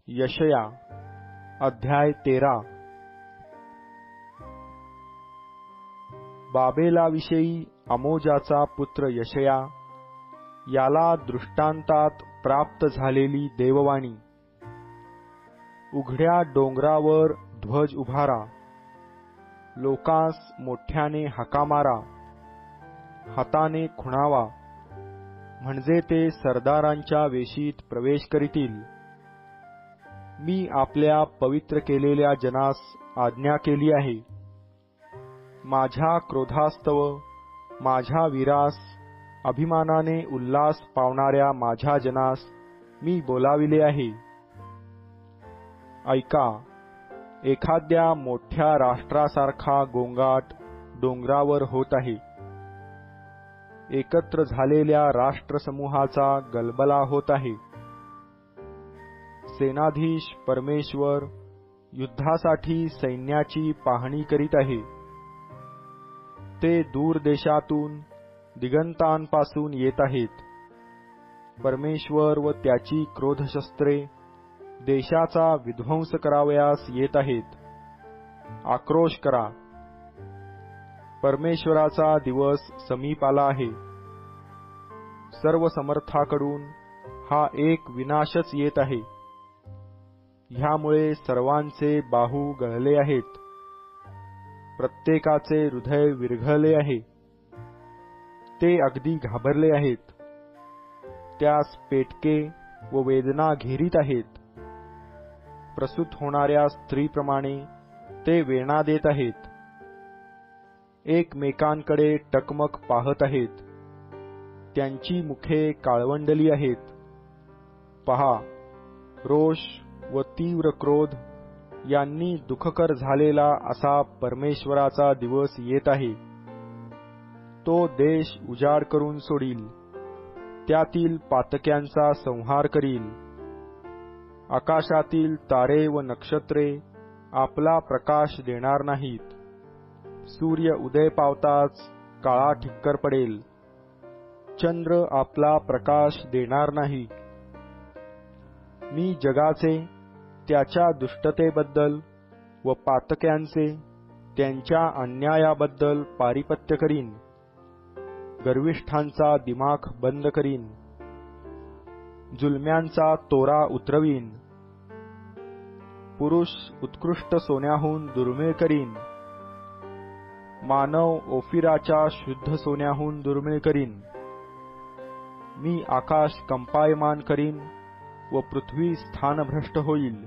यशया अध्याय 13। बाबेलाविषयी आमोजाचा पुत्र यशया याला दृष्टांतात प्राप्त झालेली देववाणी। उघड्या डोंगरावर ध्वज उभारा, लोकांस मोठ्याने हाका मारा, हाताने खुणावा, म्हणजे ते सरदारांच्या वेशीत प्रवेश करीतील। मी आपल्या पवित्र केलेल्या जनास आज्ञा केली आहे। माझ्या क्रोधास्तव माझ्या वीरास, अभिमानाने उल्हास पावणाऱ्या माझ्या जनास मी बोलाविले आहे। ऐका, एखाद्या मोठ्या राष्ट्रासारखा गोंगाट डोंगरावर होत आहे। एकत्र झालेल्या राष्ट्रसमूहाचा गलबला होत आहे। सेनाधीश परमेश्वर युद्धासाठी सैन्याची पाहणी करीत आहे। ते दूर देशातून दिगंतांपासून येत आहेत। परमेश्वर व त्याची क्रोधशस्त्रे देशाचा विध्वंस करावयास येत आहेत। आक्रोश करा, परमेश्वराचा दिवस समीप आला आहे। सर्व समर्थाकडून हा एक विनाशच येत आहे। ह्यामुळे सर्वांचे बाहू गळले आहेत, प्रत्येकाचे हृदय विरघळले आहे। ते अगदी घाबरले आहेत, त्यास पेटके व वेदना घेरीत आहेत। प्रसूत होणाऱ्या स्त्रीप्रमाणे ते वेदना देत आहेत। एकमेकांकडे टकमक पाहत आहेत, त्यांची मुखे काळवंडली आहेत। पहा, रोष व तीव्र क्रोध यांनी दुःखकर झालेला असा परमेश्वराचा दिवस येत आहे। तो देश उजाड करून सोडील, त्यातील पातक्यांचा संहार करील। आकाशातील तारे व नक्षत्रे आपला प्रकाश देणार नाहीत। सूर्य उदय पावताच काळा ठिक्कर पडेल। चंद्र आपला प्रकाश देणार नाही। मी जगाचे त्याच्या दुष्टतेबद्दल व पातक्यांचे त्यांच्या अन्यायाबद्दल पारिपत्य करीन। गर्विष्ठांचा दिमाख बंद करीन, जुलम्यांचा तोरा उतरवीन। पुरुष उत्कृष्ट सोन्याहून दुर्मिळ करीन, मानव ओफिराच्या शुद्ध सोन्याहून दुर्मिळ करीन। मी आकाश कंपायमान करीन व पृथ्वी स्थानभ्रष्ट होईल।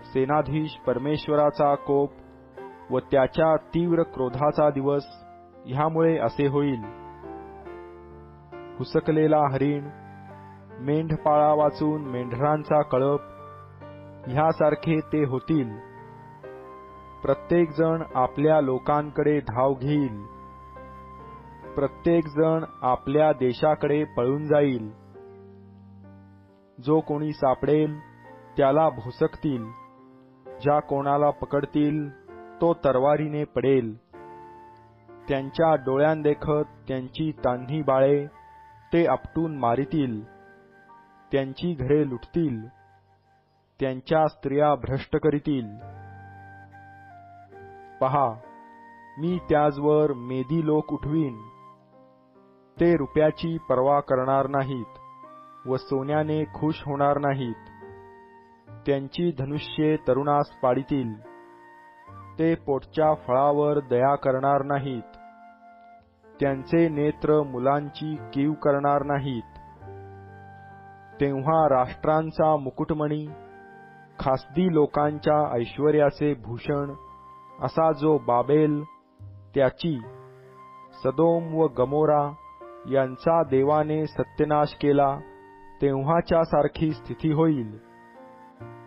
सेनाधीश परमेश्वराचा कोप व त्याच्या तीव्र क्रोधाचा दिवस ह्यामुळे असे होईल। हुसकलेला हरीण, मेंढपाळा वाचून मेंढरांचा कळप ह्यासारखे ते होतील। प्रत्येक जण आपल्या लोकांकडे धाव घेईल, प्रत्येक जण आपल्या देशाकडे पळून जाईल। जो कोणी सापडेल त्याला भोसकतील, ज्या कोणाला पकडतील तो तरवारीने पडेल। त्यांच्या डोळ्यांदेखत त्यांची तान्ही बाळे ते आपटून मारितील। त्यांची घरे लुटतील, त्यांच्या स्त्रिया भ्रष्ट करीतील। पहा, मी त्याचवर मेदी लोक उठवीन। ते रुपयाची पर्वा करणार नाहीत व सोन्याने खुश होणार नाहीत। त्यांची धनुष्ये तरुणास पाडितील। ते पोटच्या फळावर दया करणार नाहीत। त्यांचे नेत्र मुलांची कीव करणार नाहीत। तेव्हा राष्ट्रांचा मुकुटमणी, खासदी लोकांच्या ऐश्वर्याचे भूषण असा जो बाबेल, त्याची सदोम व गमोरा यांचा देवाने सत्यनाश केला तेव्हाच्या सारखी स्थिती होईल।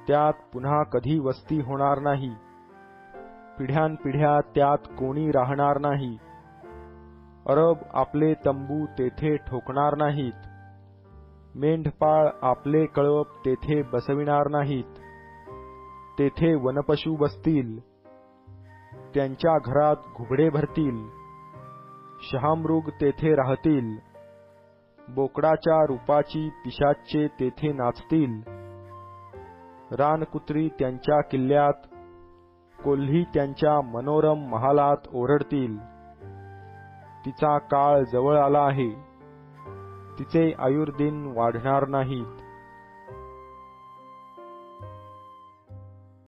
त्यात पुन्हा कधी वस्ती होणार नाही। पिढ्यानपिढ्या त्यात कोणी राहणार नाही। अरब आपले तंबू तेथे ठोकणार नाहीत। मेंढपाळ आपले कळप तेथे बसविणार नाहीत। तेथे वनपशु बसतील, त्यांच्या घरात घुबडे भरतील। शहामृग तेथे राहतील, बोकडाच्या रूपाची पिशाच्चे तेथे नाचतील। रानकुत्री त्यांच्या किल्ल्यात, कोल्ही त्यांच्या मनोरम महालात ओरडतील. तिचा काळ जवळ आला आहे, तिचे आयुर्दिन वाढणार नाहीत.